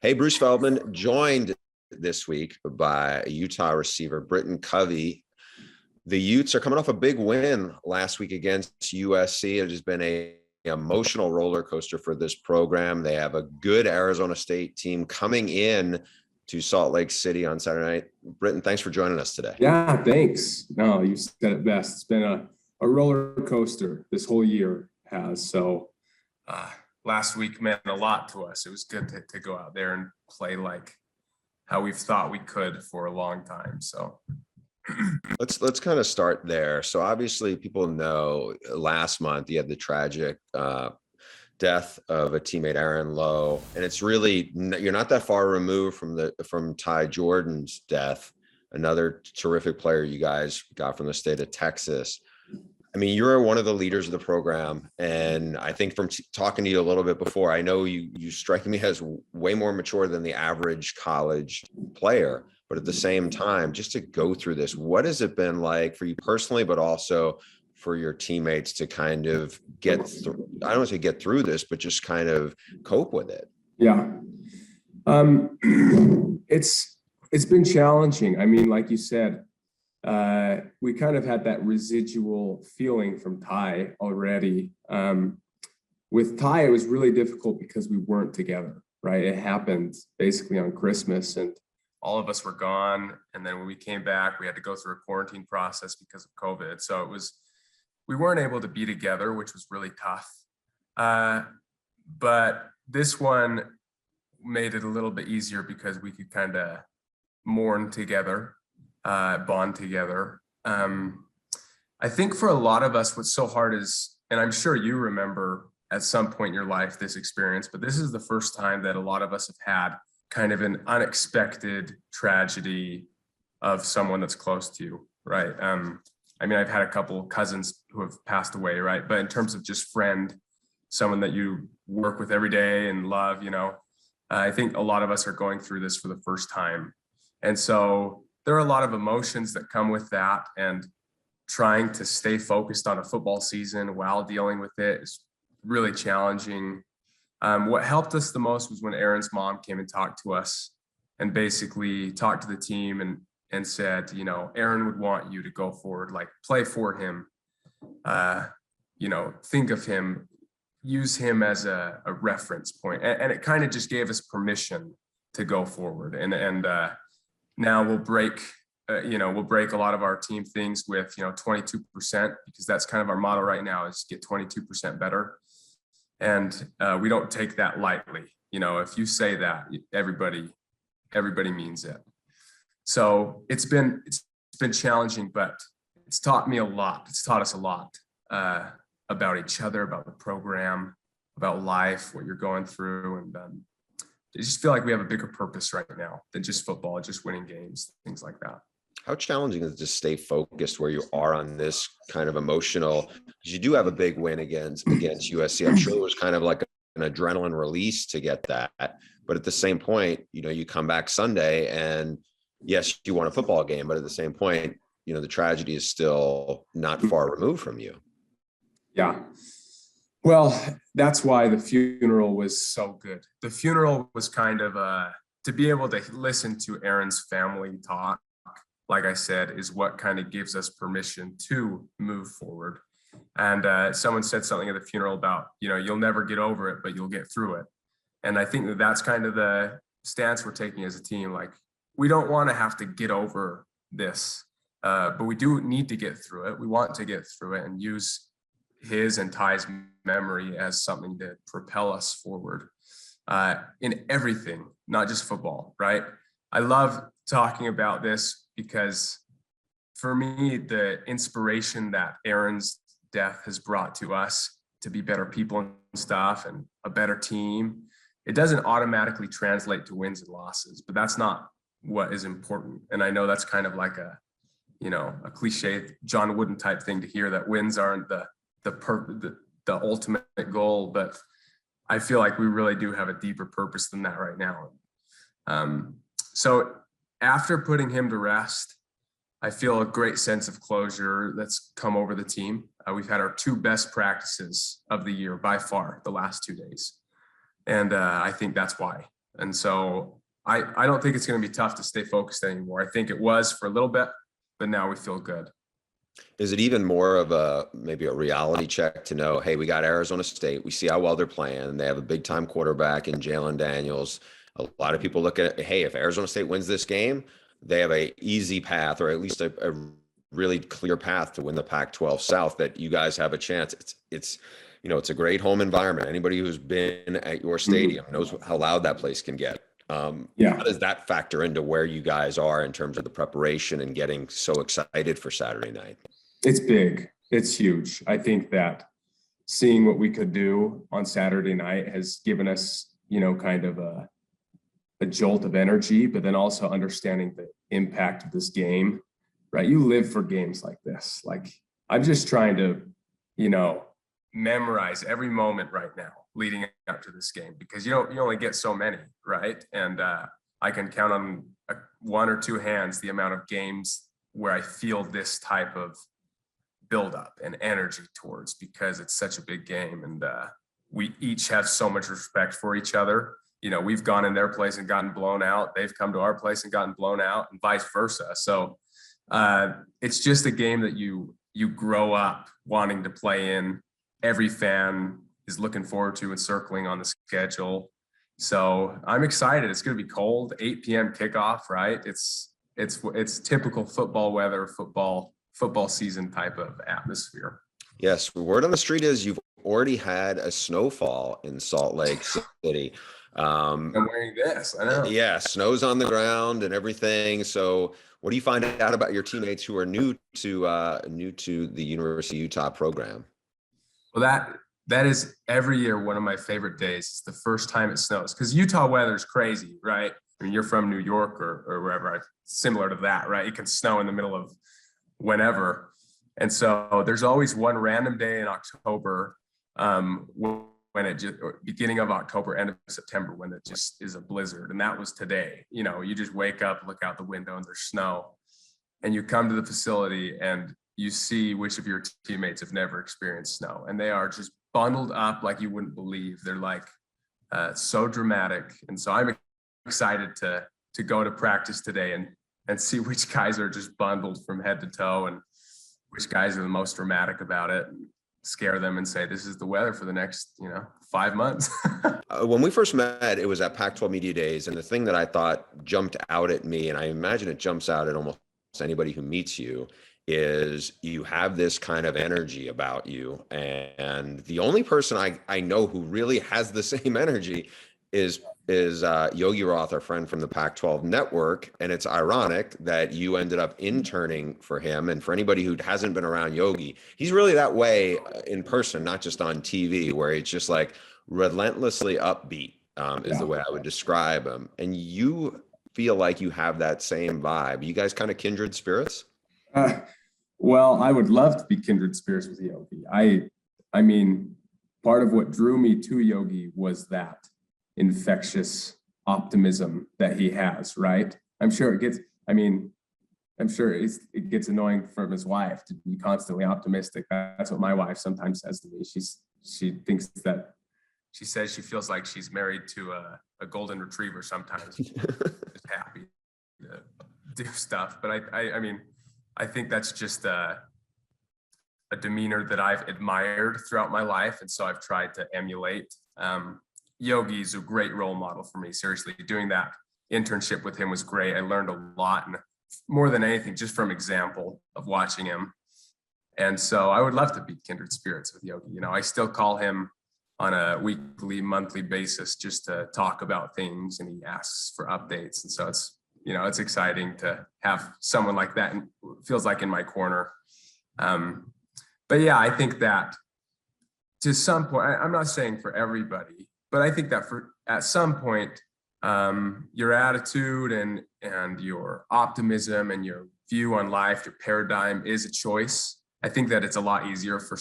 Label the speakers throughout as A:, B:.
A: Hey, Bruce Feldman, joined this week by Utah receiver Britain Covey. The Utes are coming off a big win last week against USC. It has been a emotional roller coaster for this program. They have a good Arizona State team coming in to Salt Lake City on Saturday night. Britain, thanks for joining us today.
B: Yeah, thanks. No, you said it best. It's been a roller coaster this whole year has. So last week meant a lot to us. It was good to go out there and play like how we've thought we could for a long time. So
A: let's kind of start there. So obviously people know last month you had the tragic death of a teammate, Aaron Lowe, and it's really, you're not that far removed from Ty Jordan's death, another terrific player you guys got from the state of Texas. I mean, you're one of the leaders of the program, and I think from talking to you a little bit before, I know you strike me as way more mature than the average college player. But at the same time, just to go through this, what has it been like for you personally, but also for your teammates to kind of get through? I don't want to say get through this, but just kind of cope with it.
B: Yeah, it's been challenging. I mean, like you said, we kind of had that residual feeling from Ty already. With Ty, it was really difficult because we weren't together, right? It happened basically on Christmas, and all of us were gone. And then when we came back, we had to go through a quarantine process because of COVID. So we weren't able to be together, which was really tough. But this one made it a little bit easier because we could kind of mourn together, bond together. I think for a lot of us, what's so hard is, and I'm sure you remember at some point in your life this experience, but this is the first time that a lot of us have had kind of an unexpected tragedy of someone that's close to you, right? I mean, I've had a couple cousins who have passed away, right? But in terms of just friend, someone that you work with every day and love, I think a lot of us are going through this for the first time. And so there are a lot of emotions that come with that, and trying to stay focused on a football season while dealing with it is really challenging. What helped us the most was when Aaron's mom came and talked to us and basically talked to the team and said, Aaron would want you to go forward, like play for him, think of him, use him as a reference point. And it kind of just gave us permission to go forward. And now we'll break a lot of our team things with, 22%, because that's kind of our motto right now, is get 22% better. And we don't take that lightly. If you say that, everybody means it. So it's been challenging, but it's taught me a lot. It's taught us a lot about each other, about the program, about life, what you're going through. And I just feel like we have a bigger purpose right now than just football, just winning games, things like that.
A: How challenging is it to stay focused where you are on this kind of emotional, because you do have a big win against USC. I'm sure it was kind of like an adrenaline release to get that. But at the same point, you come back Sunday and yes, you won a football game, but at the same point, the tragedy is still not far removed from you.
B: Yeah. Well, that's why the funeral was so good. The funeral was kind of to be able to listen to Aaron's family talk, like I said, is what kind of gives us permission to move forward. And someone said something at the funeral about, you'll never get over it, but you'll get through it. And I think that's kind of the stance we're taking as a team. Like, we don't want to have to get over this, but we do need to get through it. We want to get through it and use his and Ty's memory as something to propel us forward in everything, not just football, right? I love talking about this because for me, the inspiration that Aaron's death has brought to us to be better people and stuff and a better team, it doesn't automatically translate to wins and losses, but that's not what is important. And I know that's kind of like a cliche John Wooden type thing to hear, that wins aren't the ultimate goal, but I feel like we really do have a deeper purpose than that right now. So after putting him to rest, I feel a great sense of closure that's come over the team. We've had our two best practices of the year by far the last 2 days. And I think that's why. And so I don't think it's going to be tough to stay focused anymore. I think it was for a little bit, but now we feel good.
A: Is it even more of maybe a reality check to know, hey, we got Arizona State. We see how well they're playing. They have a big time quarterback in Jalen Daniels. A lot of people look at it, hey, if Arizona State wins this game, they have a easy path, or at least a really clear path to win the Pac-12 South, that you guys have a chance. It's it's a great home environment. Anybody who's been at your stadium knows how loud that place can get.
B: Yeah.
A: How does that factor into where you guys are in terms of the preparation and getting so excited for Saturday night?
B: It's big. It's huge. I think that seeing what we could do on Saturday night has given us, kind of a jolt of energy, but then also understanding the impact of this game, right? You live for games like this. Like, I'm just trying to, memorize every moment right now leading up to this game, because you only get so many, right? And I can count on one or two hands the amount of games where I feel this type of buildup and energy towards, because it's such a big game, and we each have so much respect for each other. We've gone in their place and gotten blown out. They've come to our place and gotten blown out, and vice versa. So it's just a game that you grow up wanting to play in. Every fan is looking forward to and circling on the schedule. So I'm excited. It's going to be cold, 8 p.m. kickoff, right? It's typical football weather, football season type of atmosphere.
A: Yes, word on the street is you've already had a snowfall in Salt Lake City.
B: I'm wearing this. I know.
A: Yeah, snow's on the ground and everything. So, what do you find out about your teammates who are new to the University of Utah program?
B: Well, that is every year one of my favorite days. It's the first time it snows, because Utah weather is crazy, right? I mean, you're from New York or wherever, similar to that, right? It can snow in the middle of whenever. And so there's always one random day in October, when it just, beginning of October, end of September, when it just is a blizzard. And that was today. You just wake up, look out the window, and there's snow. And you come to the facility and you see which of your teammates have never experienced snow. And they are just bundled up like you wouldn't believe. They're like so dramatic. And so I'm excited to go to practice today and see which guys are just bundled from head to toe, and which guys are the most dramatic about it, and scare them and say, this is the weather for the next, 5 months.
A: When we first met, it was at Pac-12 Media Days. And the thing that I thought jumped out at me, and I imagine it jumps out at almost anybody who meets you, is you have this kind of energy about you. And the only person I know who really has the same energy is Yogi Roth, our friend from the Pac-12 Network. And it's ironic that you ended up interning for him. And for anybody who hasn't been around Yogi, he's really that way in person, not just on TV, where it's just like relentlessly upbeat, is the way I would describe him. And you feel like you have that same vibe. You guys kind of kindred spirits?
B: Well, I would love to be kindred spirits with Yogi. I mean, part of what drew me to Yogi was that infectious optimism that he has, right? I'm sure it gets annoying from his wife to be constantly optimistic. That's what my wife sometimes says to me. She says she feels like she's married to a golden retriever sometimes. Just happy to do stuff. But I think that's just a demeanor that I've admired throughout my life. And so I've tried to emulate. Yogi's a great role model for me. Seriously, doing that internship with him was great. I learned a lot, and more than anything, just from example of watching him. And so I would love to be kindred spirits with Yogi. I still call him on a weekly, monthly basis just to talk about things, and he asks for updates. And so it's exciting to have someone like that, and feels like in my corner. But yeah, I think that to some point, I'm not saying for everybody, but I think that at some point, your attitude and your optimism and your view on life, your paradigm is a choice. I think that it's a lot easier for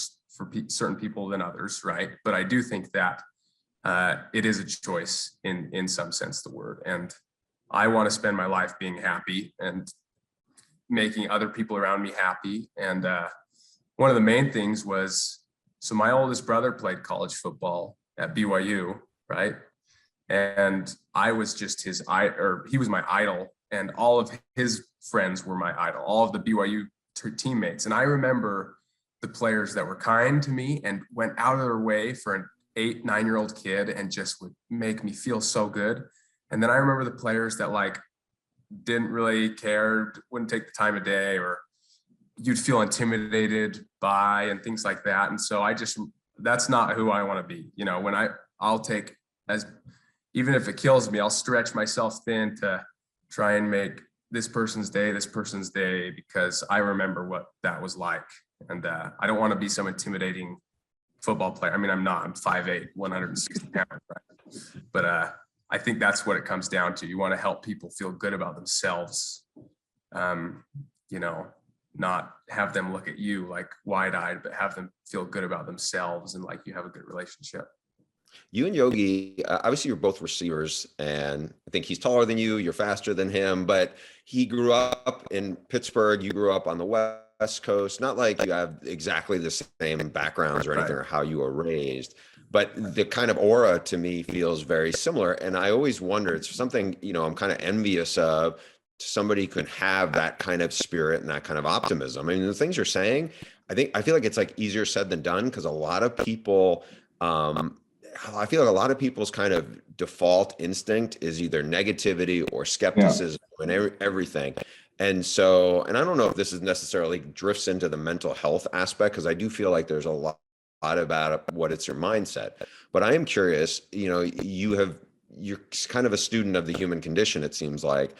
B: certain people than others, right? But I do think that it is a choice in some sense of the word. And I want to spend my life being happy and making other people around me happy. And one of the main things was, so my oldest brother played college football at BYU, right? And I was just he was my idol, and all of his friends were my idol, all of the BYU teammates. And I remember the players that were kind to me and went out of their way for an 8-9-year-old kid and just would make me feel so good. And then I remember the players that like didn't really care, wouldn't take the time of day, or you'd feel intimidated by and things like that. And so that's not who I want to be. You know, when I'll take even if it kills me, I'll stretch myself thin to try and make this person's day, because I remember what that was like. And I don't want to be some intimidating football player. I mean, I'm 5'8", 160 pounds, right? But I think that's what it comes down to. You want to help people feel good about themselves. You know, not have them look at you like wide-eyed, but have them feel good about themselves and like you have a good relationship.
A: You and Yogi, obviously you're both receivers, and I think he's taller than you, you're faster than him, but he grew up in Pittsburgh, you grew up on the West Coast, not like you have exactly the same backgrounds or anything, or how you were raised, but the kind of aura to me feels very similar. And I always wonder, it's something, you know, I'm kind of envious of. Somebody could have that kind of spirit and that kind of optimism. I mean, the things you're saying, I feel like it's like easier said than done, because a lot of people, I feel like a lot of people's kind of default instinct is either negativity or skepticism and everything. And so, and I don't know if this is necessarily drifts into the mental health aspect, because I do feel like there's a lot about what it's your mindset. But I am curious, you know, you're kind of a student of the human condition, it seems like.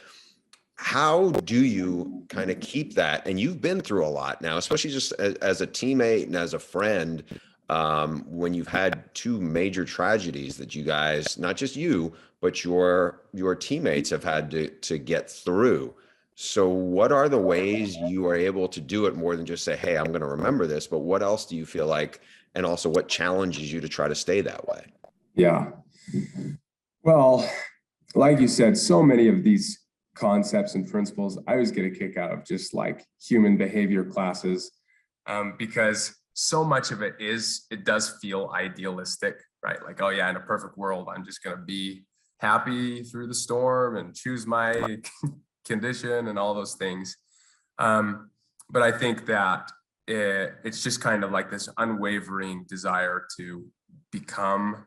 A: How do you kind of keep that? And you've been through a lot now, especially just as a teammate and as a friend, when you've had two major tragedies that you guys, not just you, but your teammates have had to get through. So what are the ways you are able to do it more than just say, hey, I'm going to remember this, but what else do you feel like, and also what challenges you to try to stay that way?
B: Yeah. Well, like you said, so many of these concepts and principles, I always get a kick out of just like human behavior classes, because so much of it does feel idealistic, right? Like, oh yeah, in a perfect world, I'm just going to be happy through the storm and choose my condition and all those things. But I think that it's just kind of like this unwavering desire to become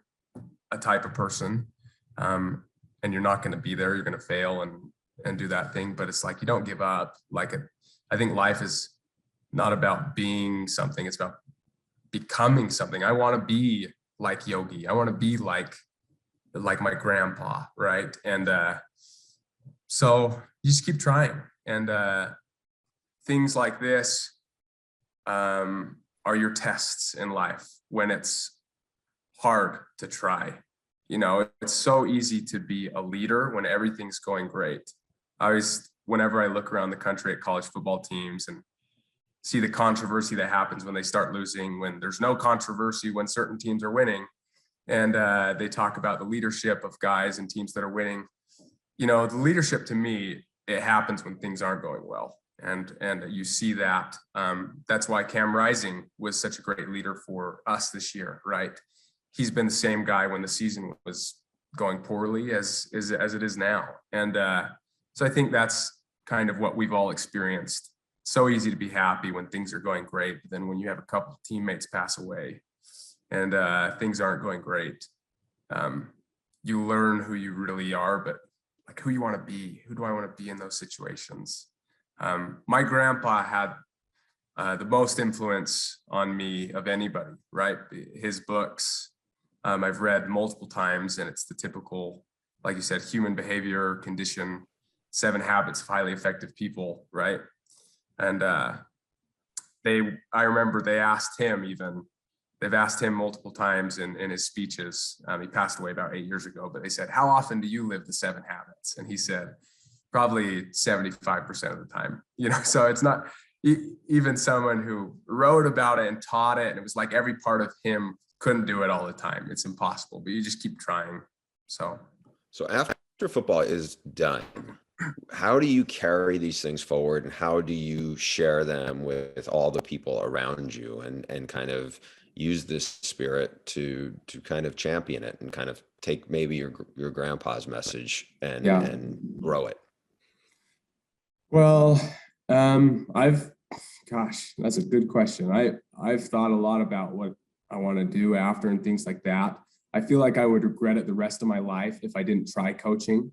B: a type of person. And you're not going to be there, you're going to fail and do that thing, but it's like you don't give up. I think life is not about being something, it's about becoming something. I want to be like Yogi, I want to be like my grandpa, right? And so you just keep trying, and things like this are your tests in life when it's hard to try. You know, it's so easy to be a leader when everything's going great. Whenever I look around the country at college football teams and see the controversy that happens when they start losing, when there's no controversy when certain teams are winning, and they talk about the leadership of guys and teams that are winning. You know, the leadership to me, it happens when things aren't going well, and you see that. That's why Cam Rising was such a great leader for us this year, right? He's been the same guy when the season was going poorly as it is now, and so I think that's kind of what we've all experienced. So easy to be happy when things are going great, but then when you have a couple of teammates pass away and things aren't going great, you learn who you really are, but like who you want to be. Who do I want to be in those situations? My grandpa had the most influence on me of anybody, right? His books, I've read multiple times, and it's the typical, like you said, human behavior condition, 7 habits of highly effective people, right? And I remember they've asked him multiple times in his speeches. He passed away about 8 years ago, but they said, how often do you live the 7 habits? And he said, probably 75% of the time, you know? So it's not even someone who wrote about it and taught it, and it was like every part of him couldn't do it all the time. It's impossible, but you just keep trying. So
A: after football is done, how do you carry these things forward, and how do you share them with all the people around you, and kind of use this spirit to kind of champion it and kind of take maybe your grandpa's message and
B: Yeah.
A: and grow it?
B: Well, gosh, that's a good question. I've thought a lot about what I want to do after and things like that. I feel like I would regret it the rest of my life if I didn't try coaching.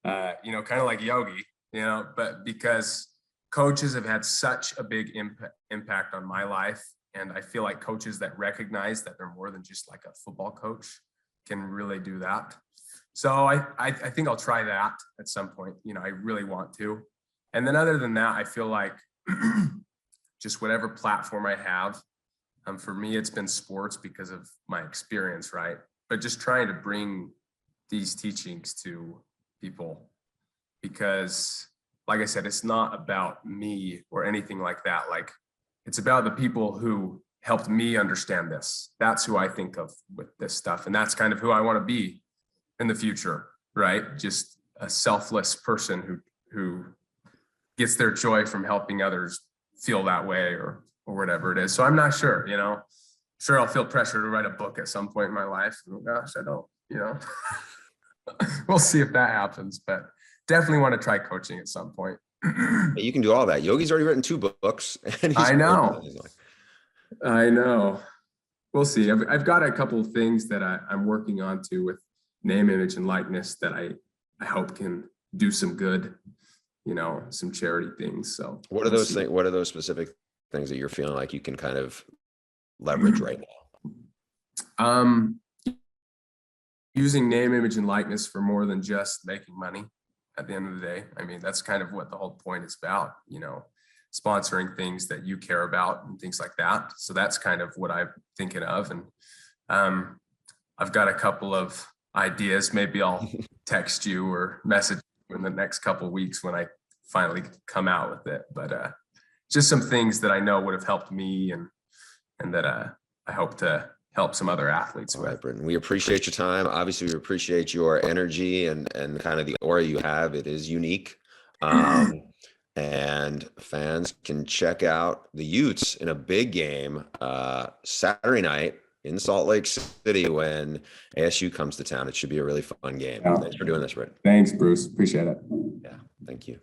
B: Kind of like Yogi, but because coaches have had such a big impact on my life. And I feel like coaches that recognize that they're more than just like a football coach can really do that. So I think I'll try that at some point. I really want to. And then other than that, I feel like just whatever platform I have, for me, it's been sports because of my experience, right? But just trying to bring these teachings to people, because like I said, it's not about me or anything like that. Like, it's about the people who helped me understand this. That's who I think of with this stuff. And that's kind of who I want to be in the future, right? Just a selfless person who gets their joy from helping others feel that way or whatever it is. So I'm not sure, sure I'll feel pressure to write a book at some point in my life. Oh gosh, I don't, we'll see if that happens, but definitely want to try coaching at some point.
A: You can do all that. Yogi's already written 2 books. And
B: I know. We'll see. I've got a couple of things that I'm working on too with name, image, and likeness that I hope can do some good, some charity things. So
A: what are those things? What are those specific things that you're feeling like you can kind of leverage right
B: now? Using name, image, and likeness for more than just making money at the end of the day. I mean, that's kind of what the whole point is about, sponsoring things that you care about and things like that. So that's kind of what I'm thinking of. And I've got a couple of ideas. Maybe I'll text you or message you in the next couple of weeks when I finally come out with it. But just some things that I know would have helped me and that I hope to help some other athletes with.
A: All right, Britain, we appreciate your time. Obviously, we appreciate your energy and kind of the aura you have. It is unique. And fans can check out the Utes in a big game Saturday night in Salt Lake City when ASU comes to town. It should be a really fun game.
B: Yeah.
A: Thanks for doing this, Britt.
B: Thanks, Bruce. Appreciate it.
A: Yeah, thank you.